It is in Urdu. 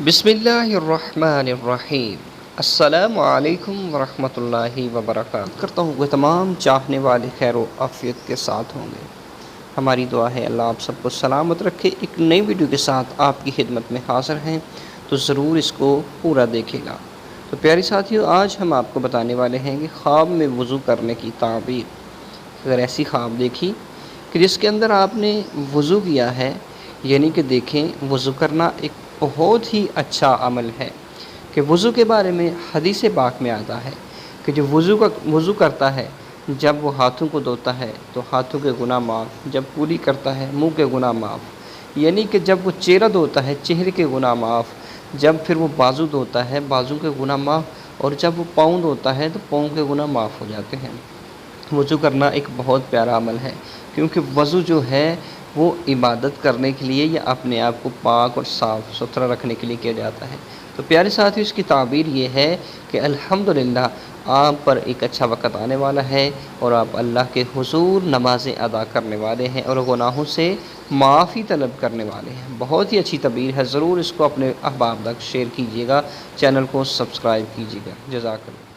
بسم اللہ الرحمن الرحیم۔ السلام علیکم ورحمۃ اللہ وبرکاتہ۔ کرتا ہوں وہ تمام چاہنے والے خیر و عافیت کے ساتھ ہوں گے۔ ہماری دعا ہے اللہ آپ سب کو سلامت رکھے۔ ایک نئی ویڈیو کے ساتھ آپ کی خدمت میں حاضر ہیں، تو ضرور اس کو پورا دیکھے گا۔ تو پیارے ساتھیو، آج ہم آپ کو بتانے والے ہیں کہ خواب میں وضو کرنے کی تعبیر۔ اگر ایسی خواب دیکھی کہ جس کے اندر آپ نے وضو کیا ہے، یعنی کہ دیکھیں وضو کرنا ایک بہت ہی اچھا عمل ہے، کہ وضو کے بارے میں حدیث پاک میں آتا ہے کہ جو وضو کرتا ہے، جب وہ ہاتھوں کو دھوتا ہے تو ہاتھوں کے گناہ معاف، جب کولی کرتا ہے منہ کے گناہ معاف، یعنی کہ جب وہ چہرہ دھوتا ہے چہرے کے گناہ معاف، جب پھر وہ بازو دھوتا ہے بازو کے گناہ معاف، اور جب وہ پاؤں دھوتا ہے تو پاؤں کے گناہ معاف ہو جاتے ہیں۔ وضو کرنا ایک بہت پیارا عمل ہے، کیونکہ وضو جو ہے وہ عبادت کرنے کے لیے یا اپنے آپ کو پاک اور صاف ستھرا رکھنے کے لیے کیا جاتا ہے۔ تو پیارے ساتھی، اس کی تعبیر یہ ہے کہ الحمدللہ آپ پر ایک اچھا وقت آنے والا ہے، اور آپ اللہ کے حضور نمازیں ادا کرنے والے ہیں اور گناہوں سے معافی طلب کرنے والے ہیں۔ بہت ہی اچھی تعبیر ہے، ضرور اس کو اپنے احباب تک شیئر کیجیے گا، چینل کو سبسکرائب کیجیے گا۔ جزاک اللہ۔